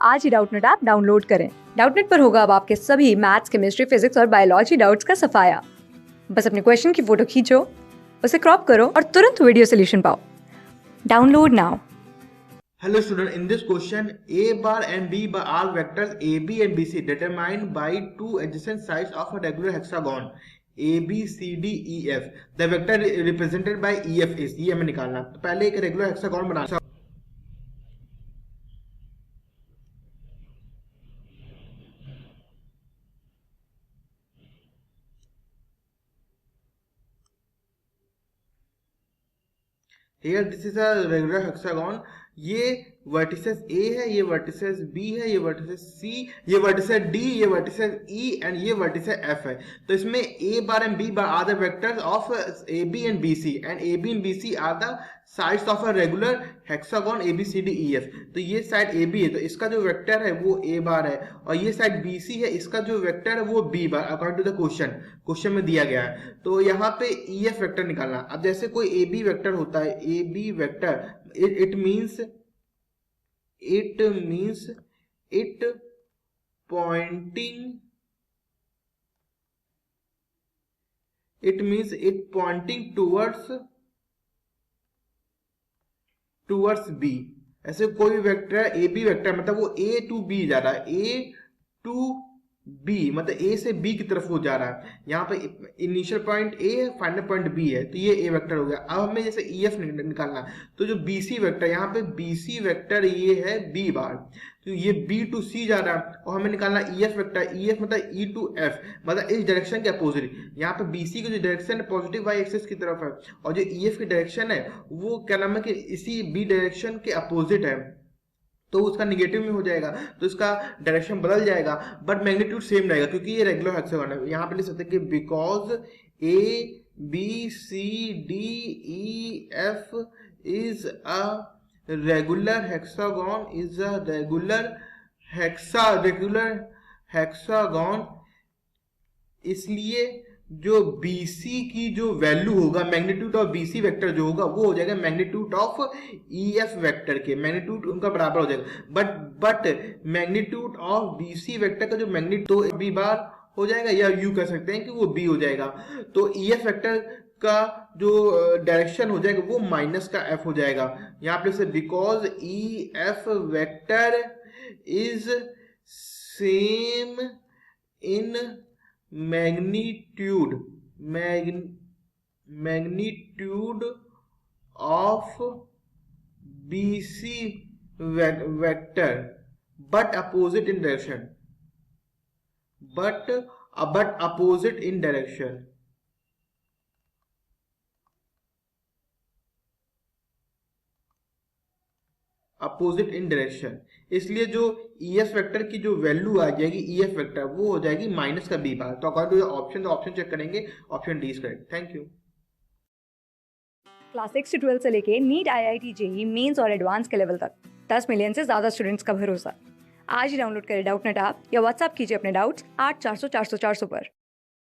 आज ही Doubtnut app download करें। Doubtnut पर होगा अब आपके सभी मैथ्स, केमिस्ट्री, फिजिक्स और बायोलॉजी डाउट्स का सफाया। बस अपने क्वेश्चन की फोटो खींचो, उसे क्रॉप करो और तुरंत वीडियो सोल्यूशन पाओ। Download now. Hello student, in this question a bar and b bar are vectors a b and b c determined by two adjacent sides of a regular hexagon a b c d e f. The vector represented by e f is, ये हमें निकालना। तो पहले एक regular hexagon बनाना। Here this is a regular hexagon. ये vertices A है, ये वर्टिसेस B है, ये वर्टिसेस C, ये वर्टिसेस D, ये वर्टिसेस E एंड ये वर्टिसेस F है। तो इसमें A bar and B bar are the vectors of AB and BC and AB and BC are the sides of a regular hexagon ABCDEF। तो ये side AB है तो इसका जो वेक्टर है वो A बार है और ये साइड BC है, इसका जो वेक्टर है वो B bar according to the question में दिया गया है। तो यहाँ पे EF वेक्टर निकालना। अब जैसे कोई AB वेक्टर होता है, AB vector it means it pointing towards B। ऐसे कोई वेक्टर है ए बी वेक्टर, मतलब वो ए टू बी जा रहा है, ए टू बी मतलब ए से बी की तरफ वो जा रहा है। यहाँ पे इनिशियल पॉइंट ए है, फाइनल पॉइंट बी है, तो ये ए वेक्टर हो गया। अब हमें जैसे ई एफ निकालना, तो जो बी सी वेक्टर, यहाँ पे बी सी वेक्टर ये है बी बार, तो ये बी टू सी जा रहा है और हमें निकालना E F vector. E F मतलब ई टू एफ, मतलब इस डायरेक्शन के अपोजिट। यहाँ पे बी सी की जो डायरेक्शन है पॉजिटिव वाई एक्सिस की तरफ है और जो ई एफ की डायरेक्शन है वो क्या नाम है कि इसी बी डायरेक्शन के अपोजिट है, तो उसका निगेटिव में हो जाएगा, तो इसका डायरेक्शन बदल जाएगा बट मैग्नीट्यूड सेम रहेगा क्योंकि ये रेगुलर हेक्सागोन है। यहाँ पे लिख सकते हैं कि because A B C D E F is a regular hexagon, इसलिए जो BC की जो वैल्यू होगा, मैग्नीट्यूड ऑफ BC वेक्टर जो होगा वो हो जाएगा मैग्नीट्यूड ऑफ EF वेक्टर के, मैग्नीट्यूड उनका बराबर हो जाएगा। But magnitude of BC vector का जो मैग्नीट्यूड तो B बार हो जाएगा, या यू कह सकते हैं कि वो B हो जाएगा। तो EF वेक्टर का जो डायरेक्शन हो जाएगा वो माइनस का F हो जाएगा। यहाँ पे से because EF vector is same in magnitude of BC vector but opposite in direction, but opposite in direction। Opposite in direction, इसलिए जो EF वेक्टर की जो वैल्यू आ जाएगी EF वेक्टर वो हो जाएगी माइनस का B बार। तो अकॉर्डिंग टू ऑप्शन, तो ऑप्शन चेक करेंगे, option D is correct. Thank you. Class 6 से 12 से लेके नीट, IIT, JEE मेंस और एडवांस के लेवल तक 10 मिलियन से ज्यादा स्टूडेंट्स का भरोसा। आज ही डाउनलोड करें डाउटनेट ऐप या व्हाट्सएप कीजिए अपने डाउट्स 8400 400 400 पर।